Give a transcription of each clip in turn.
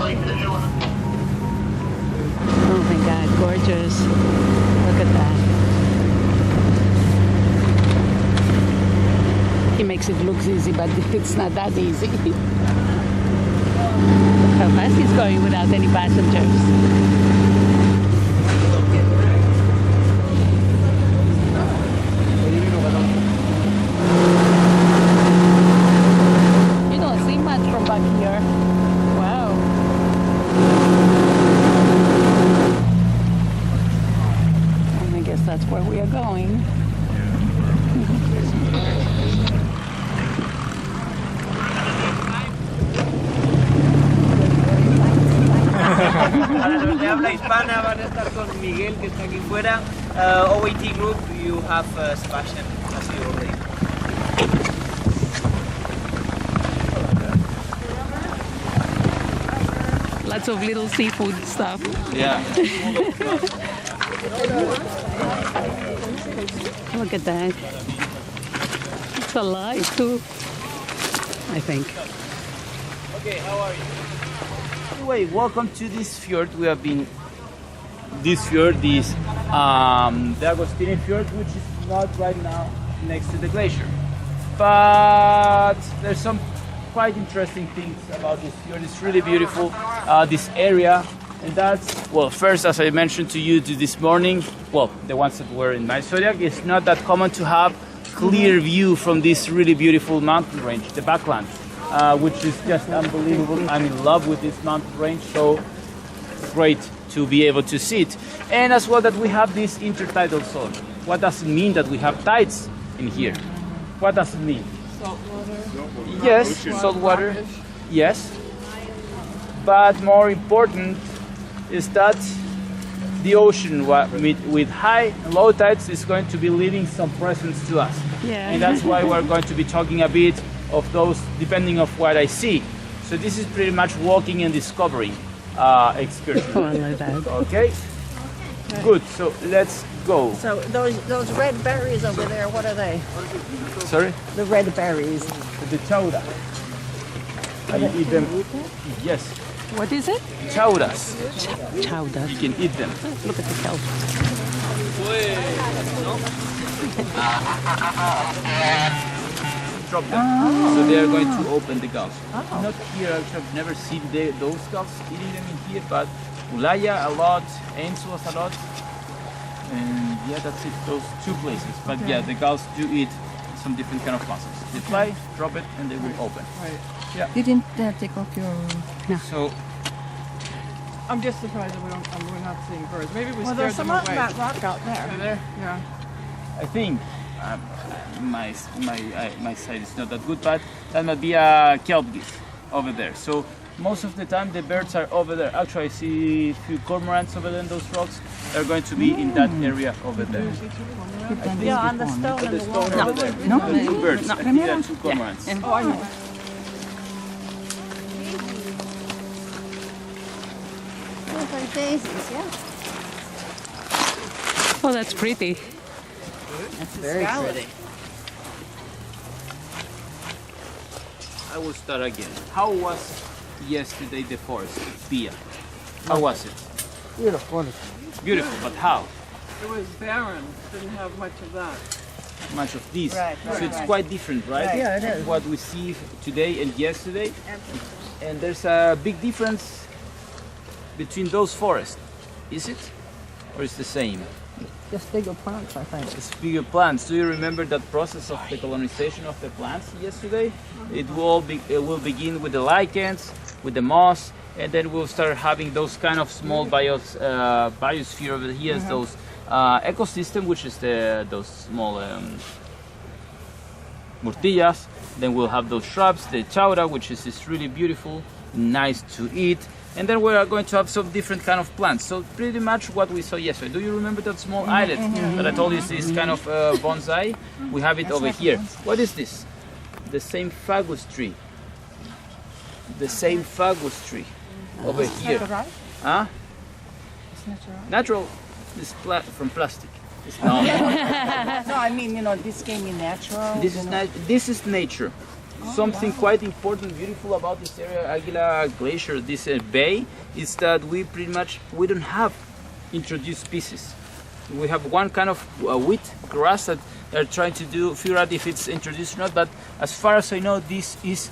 Oh my God, gorgeous. Look at that. He makes it look easy, but it's not that easy. Look how fast he's going without any passengers. You don't see much from back here. Wow. And I guess that's where we are going. Para los de habla hispana van a estar con Miguel, que está aquí fuera. OAT group, you have Sebastian as you already. Lots of little seafood stuff. Yeah. Look at that. It's alive too, I think. Okay, how are you? Anyway, welcome to this fjord. We have been. This fjord is the Agostini fjord, which is not right now next to the glacier. But there's some quite interesting things about this fjord. It's really beautiful, this area. And that's, well, first, as I mentioned to you this morning, well, the ones that were in my Zodiac, it's not that common to have clear view from this really beautiful mountain range, the backland, which is just unbelievable. I'm in love with this mountain range, so great to be able to see it. And as well that we have this intertidal zone. What does it mean that we have tides in here? What does it mean? Salt water. Yes, salt water. Yes. But more important is that the ocean with high and low tides is going to be leaving some presence to us. Yeah. And that's why we're going to be talking a bit of those depending of what I see. So this is pretty much walking and discovering experience. Oh, I like that. Okay? Good, so let's go. So those red berries over there, what are they? Sorry? The red berries. The chauda. I eat them. Yes. What is it? Chaudas. Chowder. You can eat them. Look at the kelp. Drop them. So they are going to open the gulls. Not here, I've never seen those gulls eating them in here, but Ulaya a lot, Ainsworth a lot. And yeah, that's it, those two places. But yeah, the gulls do eat some different kind of mussels. They fly, drop it, and they will open. Right. Yeah. You didn't take off your... So I'm just surprised that we're not seeing birds. Maybe we Well, scared there's them some on away. that rock out there. Are there? Yeah. I think my side is not that good, but that might be a kelp geese over there. So most of the time the birds are over there. Actually, I see a few cormorants over there in those rocks. They're going to be in that area over there. Yeah, on the stone The and the stone wall. over there. Two birds. Yeah, two cormorants. Oh, I know. Those are daisies, yeah. Oh, that's pretty. That's very pretty. I will start again. How was yesterday the forest, Pia? How was it? Beautiful. Beautiful, but how? It was barren. Didn't have much of that. Much of this. Right, So it's right. quite different, right? Right. Yeah, it is. What we see today and yesterday. And there's a big difference between those forests. Is it? Or is the same? Just bigger plants, I think. It's bigger plants. Do you remember that process of the colonization of the plants yesterday? It will begin with the lichens, with the moss, and then we'll start having those kind of small biosphere over here, those ecosystem, which is those small murtillas. Then we'll have those shrubs, the chauda, which is really beautiful, nice to eat. And then we are going to have some different kind of plants. So pretty much what we saw yesterday. Do you remember that small islet that I told you is this kind of bonsai? We have it over here. What is this? The same fagus tree. The same fagus tree over here. Huh? Natural. It's from plastic. It's not. No, I mean, this came in natural. This is nature. Something quite important, beautiful about this area, Águila Glacier, this bay, is that we don't have introduced species. We have one kind of wheat grass that they're trying to figure out if it's introduced or not. But as far as I know, this is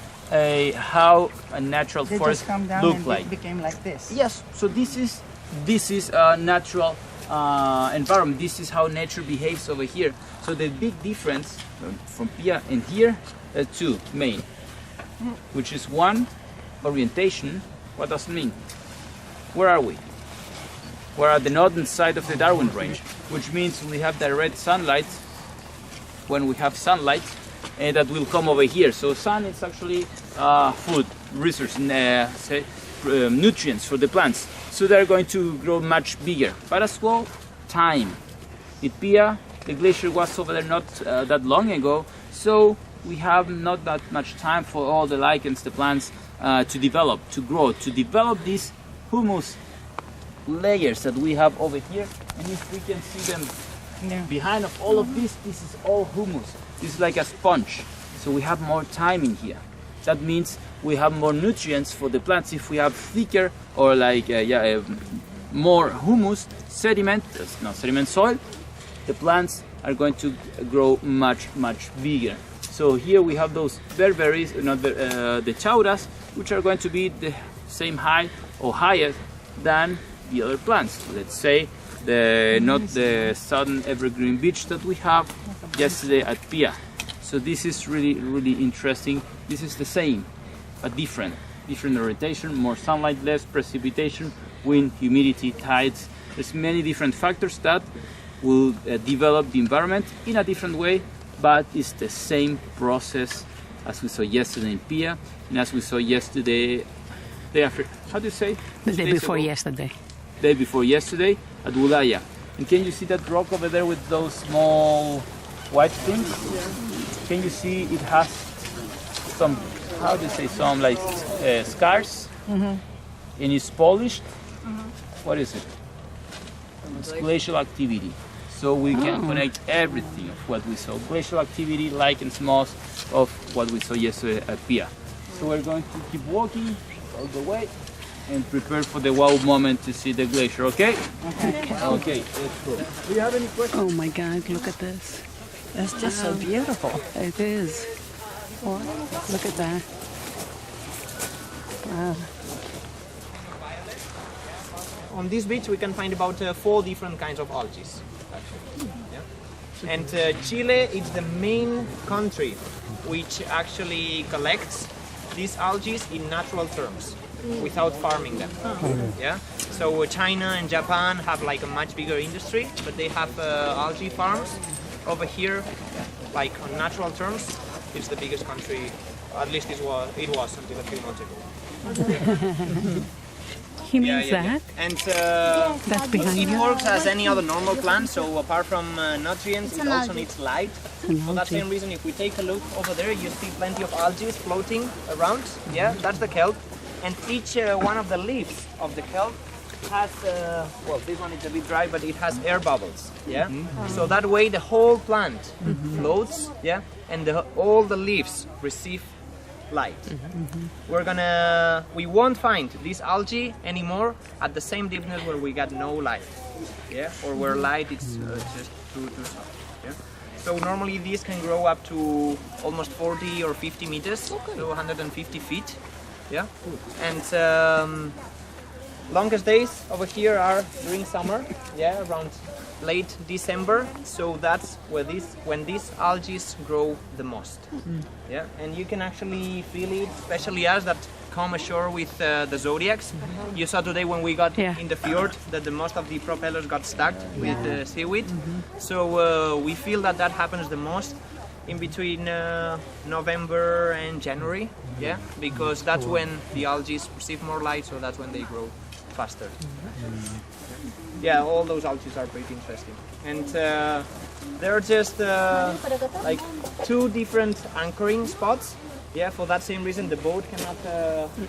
how a natural They forest just come down look and like. became like this. Yes, so this is a natural environment. This is how nature behaves over here. So the big difference from Pia and here, two main, which is one, orientation. What does it mean? Where are we? We're at the northern side of the Darwin Range, which means we have direct sunlight. When we have sunlight, that will come over here. So sun is actually food, resource, nutrients for the plants. So they're going to grow much bigger. But as well, time. At Pia, the glacier was over there not that long ago, so we have not that much time for all the lichens, the plants, to develop, to grow, to develop these humus layers that we have over here. And if we can see them behind of all of this is all humus. This is like a sponge. So we have more time in here. That means we have more nutrients for the plants. If we have thicker or like more humus, sediment, not sediment, soil, the plants are going to grow much bigger. So here we have those berberis, not the chauras, which are going to be the same height or higher than the other plants. Let's say not the southern evergreen beech that we have yesterday at Pia. So this is really interesting. This is the same, but different orientation, more sunlight, less precipitation, wind, humidity, tides. There's many different factors that will develop the environment in a different way, but it's the same process as we saw yesterday in Pia and as we saw yesterday, how do you say? The day before yesterday. Day before yesterday at Wulaya. And can you see that rock over there with those small white things? Yeah. Can you see it has some, how do you say, some like scars? And it's polished. What is it? It's glacial activity. So we can connect everything of what we saw. Glacial activity, lichens, moss, of what we saw yesterday at Pia. So we're going to keep walking all the way and prepare for the wow moment to see the glacier, okay? Okay, let's go. Do you have any questions? Oh my God, look at this. It's just so beautiful. It is. Oh, look at that. Wow. On this beach we can find about 4 different kinds of algae. And Chile is the main country which actually collects these algae in natural terms, without farming them. Yeah. So China and Japan have like a much bigger industry, but they have algae farms. Over here, like on natural terms, it's the biggest country. At least it was until a few months ago. He means that? And That's behind it you? works as any other normal plant, so apart from nutrients, it also needs light. For that same reason, if we take a look over there, you see plenty of algae floating around. Yeah, that's the kelp. And each one of the leaves of the kelp has, well, this one is a bit dry, but it has air bubbles. Yeah, so that way the whole plant floats. Yeah, and all the leaves receive light. We won't find this algae anymore at the same deepness where we got no light, yeah, or where light is just too soft. Yeah, so normally these can grow up to almost 40 or 50 meters, so 150 feet. Yeah, and longest days over here are during summer. Yeah, around late December, so that's when these algae grow the most. Yeah, and you can actually feel it, especially us that come ashore with the zodiacs. You saw today when we got in the fjord that the most of the propellers got stuck with the seaweed. So we feel that happens the most in between November and January. Yeah, because that's when the algae receive more light, so that's when they grow faster. Yeah, all those algae are pretty interesting, and they're just like 2 different anchoring spots. Yeah, for that same reason the boat cannot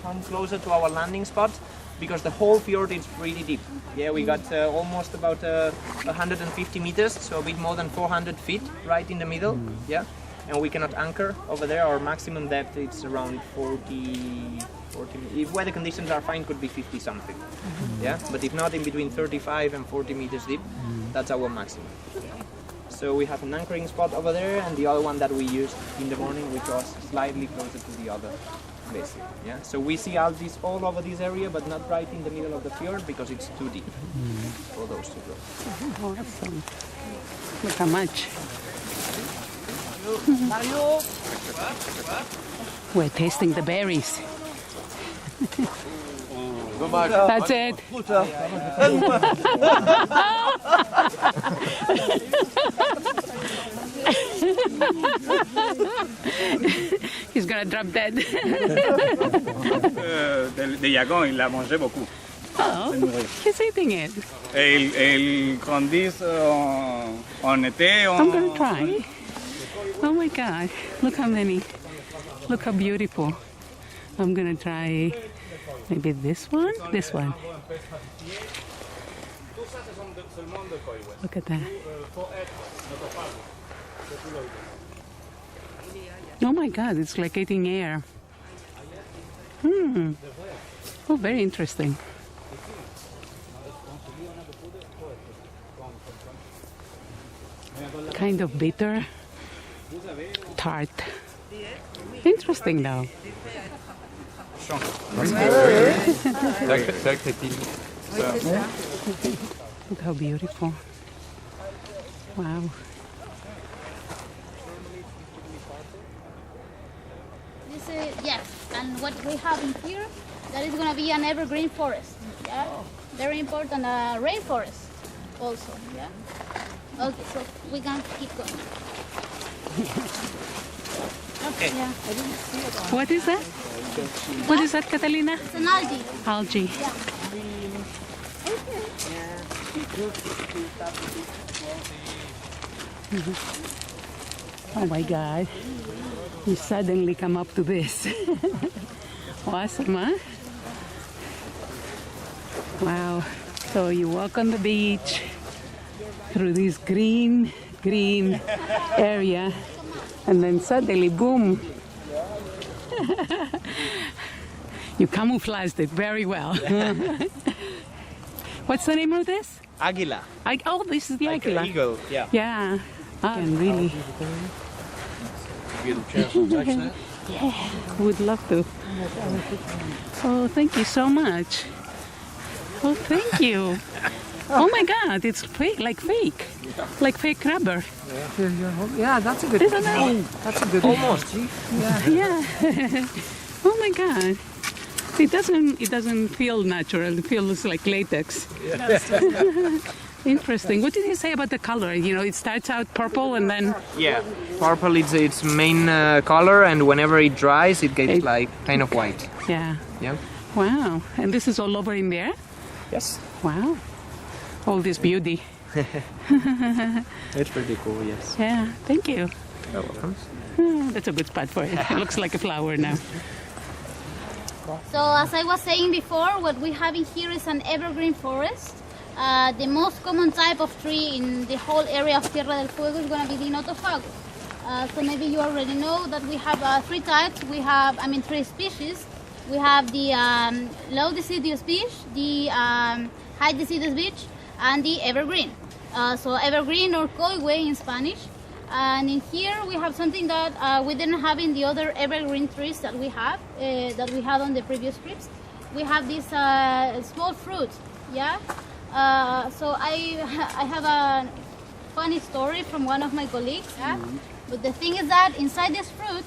come closer to our landing spot, because the whole fjord is really deep. Yeah, we got almost about 150 meters, so a bit more than 400 feet right in the middle. Yeah, and we cannot anchor over there. Our maximum depth is around 40. If weather conditions are fine, could be 50 something. Yeah, but if not, in between 35 and 40 meters deep, that's our maximum. So we have an anchoring spot over there, and the other one that we used in the morning, which was slightly closer to the other basin. Yeah, so we see algae all over this area, but not right in the middle of the fjord because it's too deep for those to grow. Awesome. Look how much. We're tasting the berries. That's it. He's gonna drop dead. Des yagons, il l'a mangé beaucoup. Oh, he's eating it. Ils grandissent en été. I'm gonna try. Oh my God, look how many. Look how beautiful. I'm gonna try maybe this one. This one. Look at that. Oh my God, it's like eating air. Oh, very interesting. Kind of bitter, tart. Interesting though. Look how beautiful. Wow. This is, yes, and what we have in here, that is going to be an evergreen forest. Yeah, very important rainforest also. Yeah. Okay, so we can keep going. Okay. Yeah. What is that? What is that, Catalina? It's an algae. Algae. Yeah. Oh my God. You suddenly come up to this. Awesome, huh? Wow. So you walk on the beach through this green area, and then suddenly, boom. You camouflaged it very well. What's the name of this? Águila. Oh, this is the Like Águila. an eagle. Yeah. Yeah. And really. Yeah, would love to. Oh, thank you so much. Oh, thank you. Oh my God, it's fake, like fake rubber. Yeah, that's a good Isn't it? That's a good Almost. Yeah. Oh my God. It doesn't feel natural. It feels like latex. Interesting. What did he say about the color? You know, it starts out purple and then... Yeah, purple is its main color, and whenever it dries, it gets like kind of white. Yeah. Yeah. Wow. And this is all over in there? Yes. Wow. All this beauty. It's pretty cool. Yes. Yeah. Thank you. You're welcome. That's a good spot for it. It looks like a flower now. So as I was saying before, what we have in here is an evergreen forest. The most common type of tree in the whole area of Tierra del Fuego is going to be the Notofagus. So maybe you already know that we have three types. We have, three species. We have the low deciduous beech, the high deciduous beech, and the evergreen. So evergreen or coigüe in Spanish. And in here we have something that we didn't have in the other evergreen trees that we had on the previous trips. We have this small fruit, yeah. So I have a funny story from one of my colleagues. Yeah? But the thing is that inside this fruit,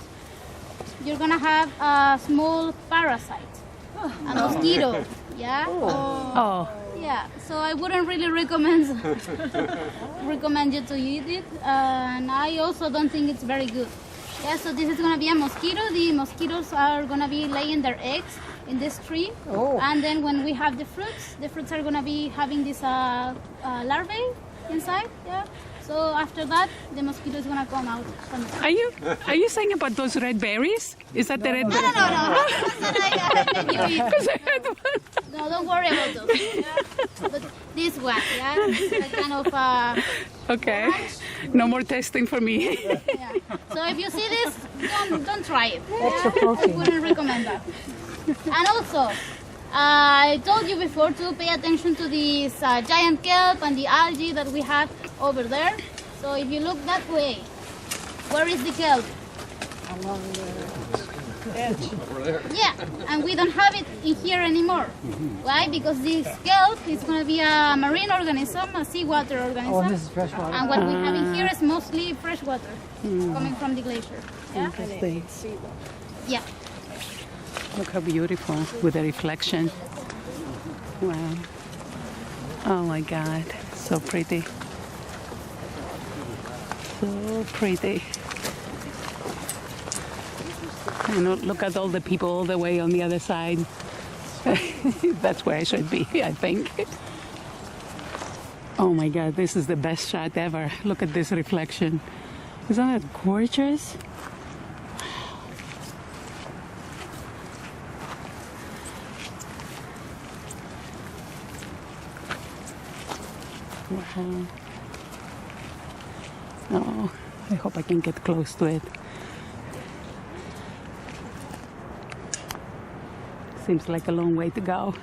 you're gonna have a small parasite, a mosquito. Yeah. Oh. Yeah. So I wouldn't really recommend you to eat it, and I also don't think it's very good. Yeah. So this is gonna be a mosquito. The mosquitoes are gonna be laying their eggs in this tree, and then when we have the fruits are gonna be having this larvae inside. Yeah. So after that, the mosquito is gonna come out. From the Are you saying about those red berries? Is that the red berries? no. No, don't worry about those. But this one, yeah, it's a kind of Okay. No more testing for me. yeah. So if you see this, don't try it. Extra I protein. wouldn't recommend that. And also, I told you before to pay attention to this giant kelp and the algae that we have over there. So if you look that way, where is the kelp? Yeah, and we don't have it in here anymore. Why? Because this kelp is going to be a marine organism, a seawater organism. Oh, this is fresh water. And what we have in here is mostly fresh water coming from the glacier. Yeah? Interesting. Yeah. Look how beautiful with the reflection. Wow. Oh my God, so pretty. So pretty. And look at all the people all the way on the other side. That's where I should be, I think. Oh my God, this is the best shot ever. Look at this reflection. Isn't it gorgeous? Wow. Oh, I hope I can get close to it. Seems like a long way to go.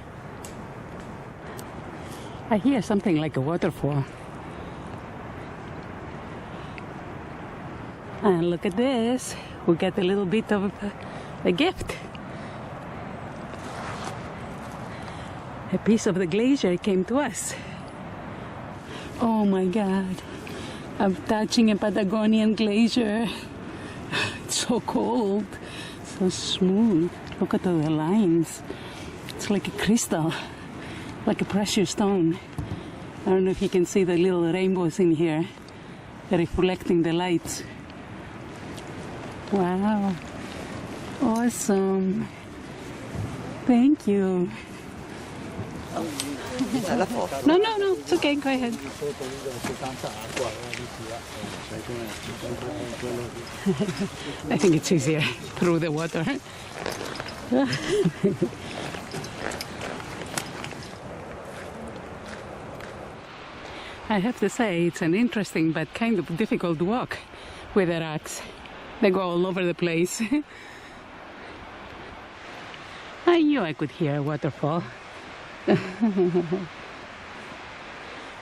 I hear something like a waterfall. And look at this. We get a little bit of a gift. A piece of the glacier came to us. Oh my God. I'm touching a Patagonian glacier. It's so cold, so smooth. Look at all the lines. It's like a crystal, like a precious stone. I don't know if you can see the little rainbows in here, reflecting the lights. Wow. Awesome. Thank you. No, it's okay, go ahead. I think it's easier through the water. I have to say, it's an interesting but kind of difficult walk with the rocks. They go all over the place. I knew I could hear a waterfall.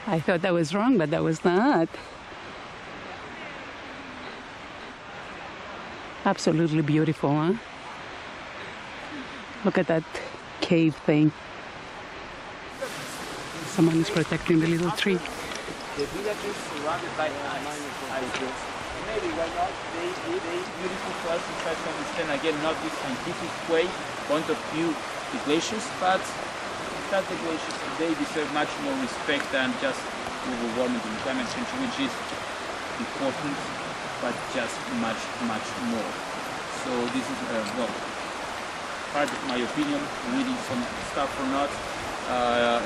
I thought I was wrong, but I was not. Absolutely beautiful, huh? Look at that cave thing. Someone is protecting the little tree. The village is surrounded by ice. Maybe why not? They beautiful for us to try to understand again, not this scientific way, point of view, the glaciers, but that the glaciers they deserve much more respect than just global warming and climate change, which is important, but just much more. So this is well, part of my opinion, reading some stuff or not,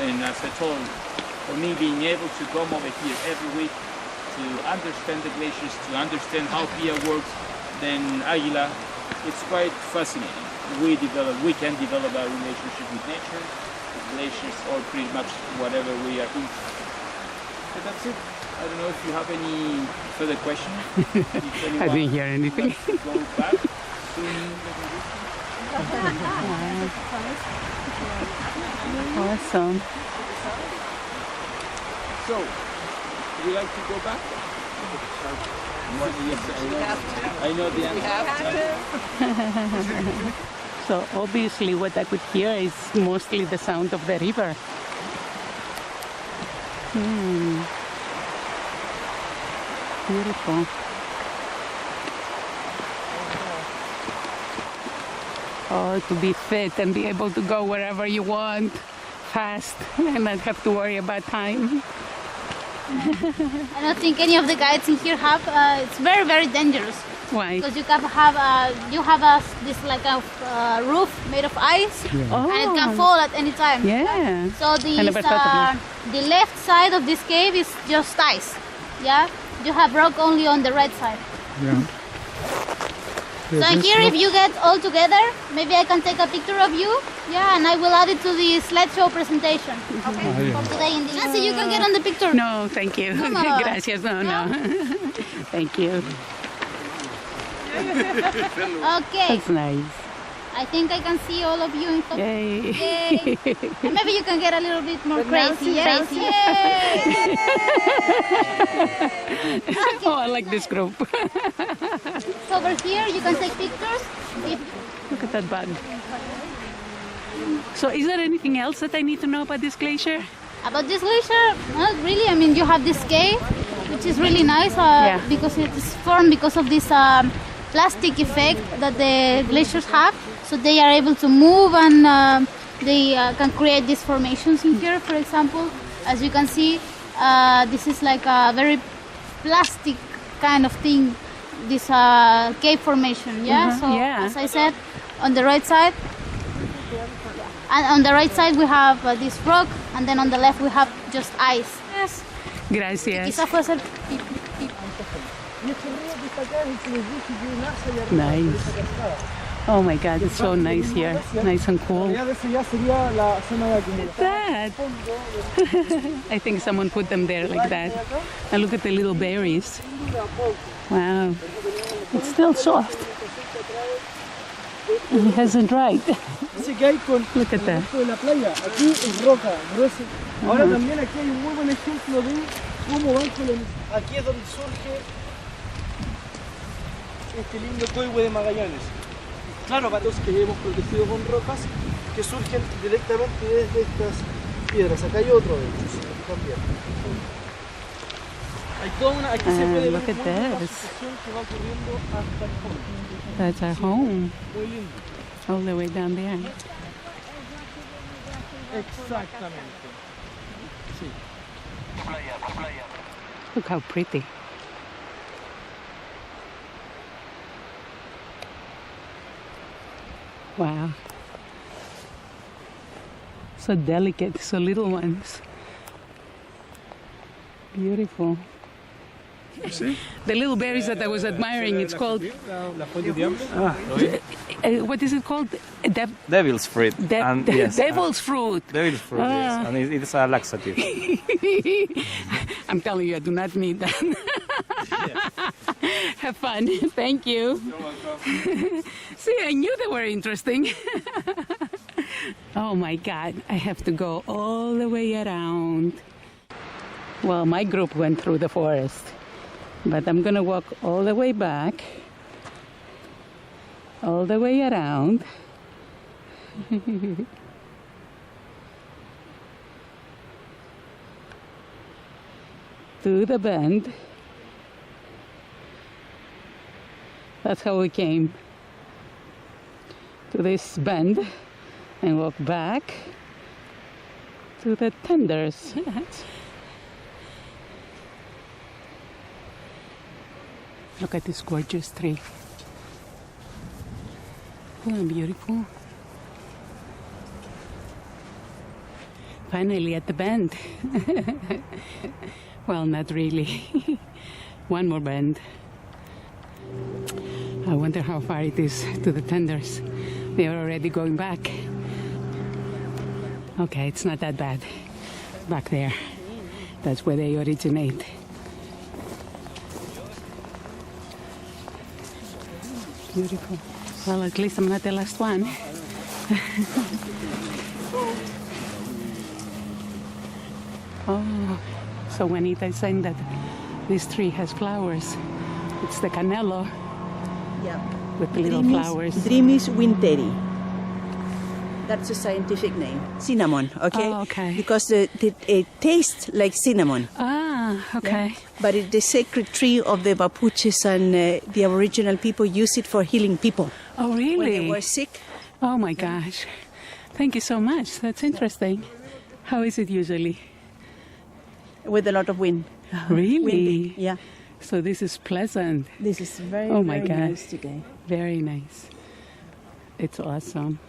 and as I told, for me being able to come over here every week to understand the glaciers, to understand how PIA works, then Águila, it's quite fascinating. We can develop a relationship with nature, with glaciers, or pretty much whatever we are into. So that's it. I don't know if you have any further questions. I didn't hear anything. Go back soon. Awesome. So, would you like to go back? Yes, I know the answer. So obviously what I could hear is mostly the sound of the river. Beautiful. Oh, to be fit and be able to go wherever you want, fast, and not have to worry about time. I don't think any of the guides in here have. It's very, very dangerous. Why? Because you can have this like a roof made of ice, Oh. and it can fall at any time. Yeah. So I never thought of the left side of this cave is just ice. Yeah, you have rock only on the right side. Yeah. So here, if you get all together, maybe I can take a picture of you. Yeah, and I will add it to the slideshow presentation. Okay. For today in the Nancy, you can get on the picture. No, thank you. Come on. Gracias. No. Thank you. Okay. That's nice. I think I can see all of you in top. Yay. Yay. And maybe you can get a little bit more crazy. Yay. Yay. Oh, I like this group. So over here, you can take pictures. Look at that bug. So is there anything else that I need to know about this glacier? About this glacier, not really. I mean, you have this cave, which is really nice because it is formed because of this plastic effect that the glaciers have. So they are able to move and they can create these formations in here. For example, as you can see, this is like a very plastic kind of thing, this cave formation. Yeah. So as I said, on the right side. And on the right side we have this rock, and then on the left we have just ice. Yes. Gracias. Quizás puede ser Nice. Oh my God, it's so nice here. Nice and cool. That. I think someone put them there like that. And look at the little berries. Wow. It's still soft. It hasn't dried. Look at that. De la playa, aquí es roca, grueso. Ahora también aquí hay un muy buen ejemplo de cómo van colonizando. Aquí es donde surge este lindo coihue de Magallanes. Claro, patos que hemos protegido con rocas que surgen directamente desde estas piedras. Acá hay otro de ellos también. Hay toda una, aquí se puede ver look at la this. sucesión que va ocurriendo hasta el fondo. That's our home. Muy lindo. All the way down there. Exactamente. Sí. Look how pretty. Wow. So delicate, so little ones. Beautiful. The little berries that I was admiring, it's called... what is it called? Devil's fruit. Devil's fruit. Devil's fruit, yes. And it's a laxative. I'm telling you, I do not need that. Have fun. Thank you. See, I knew they were interesting. Oh my God, I have to go all the way around. Well, my group went through the forest, but I'm gonna walk all the way back, all the way around. To the bend. That's how we came to this bend and walk back to the tenders. Look at this gorgeous tree. Oh, beautiful. Finally at the bend. Well, not really. One more bend. I wonder how far it is to the tenders. They are already going back. Okay, it's not that bad. Back there. That's where they originate. Beautiful. Well, at least I'm not the last one. Oh, so Juanita is saying that this tree has flowers. It's the canelo. Yeah. With the little flowers. Dreamis winteri. That's a scientific name. Cinnamon, okay? Oh, okay. Because it tastes like cinnamon. Ah, okay. Yeah? But it's the sacred tree of the Mapuches, and the Aboriginal people use it for healing people. Oh, really? When they were sick. Oh, my gosh. Thank you so much. That's interesting. How is it usually? With a lot of wind. Really? Windy, yeah. So this is pleasant. This is very, oh my very God. nice today. Very nice. It's awesome.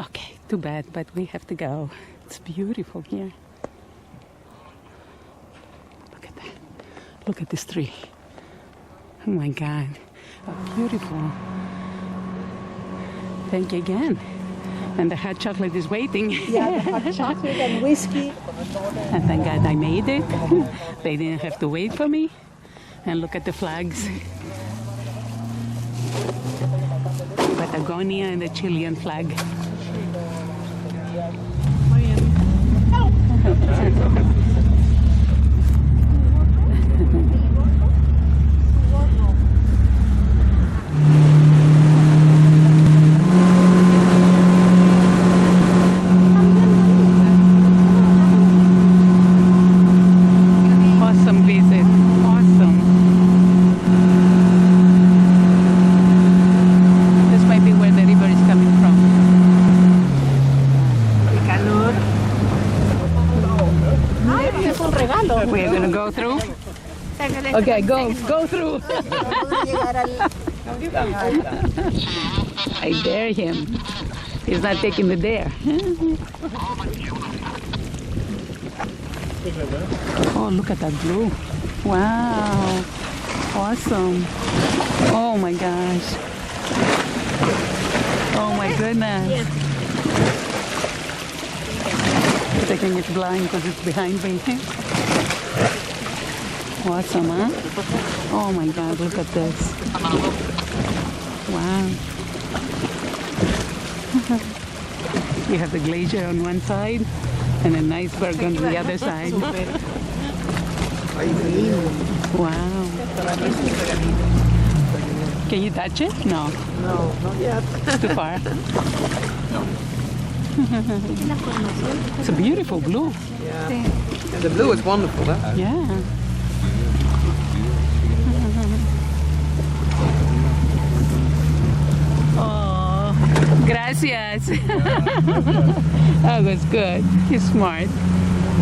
Okay, too bad, but we have to go. It's beautiful here. Look at that. Look at this tree. Oh my God. Oh, beautiful. Thank you again. And the hot chocolate is waiting. Yeah, the hot chocolate and whiskey. And thank God I made it. They didn't have to wait for me. And look at the flags. Patagonia and the Chilean flag. Awesome visit. Awesome. This might be where the river is coming from. We're gonna go through. Okay, go through. I dare him. He's not taking the dare. Oh, look at that blue. Wow. Awesome. Oh my gosh. Oh my goodness. I think it's blind because it's behind me. Awesome, huh? Oh my God, look at this. Wow. You have the glacier on one side and an iceberg on the other side. Wow. Can you touch it? No. No, not yet. It's too far. It's a beautiful blue. Yeah. And the blue is wonderful, huh? Yeah. Oh, gracias. That was good. You're smart.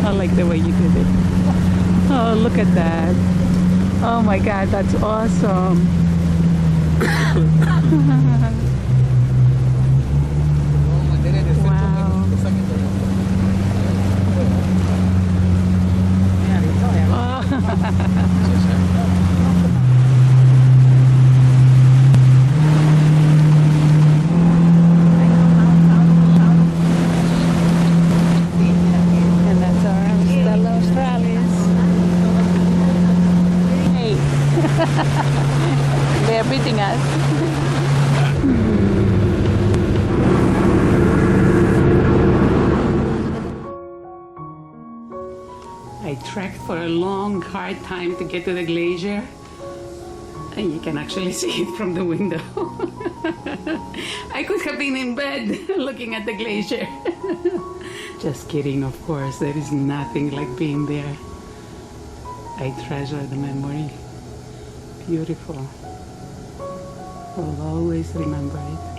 I like the way you did it. Oh, look at that. Oh my God, that's awesome. And that's our Australis. Hey, they're beating us. I trekked for a long, hard time to get to the glacier. And you can actually see it from the window. I could have been in bed looking at the glacier. Just kidding, of course. There is nothing like being there. I treasure the memory. Beautiful. I'll always remember it.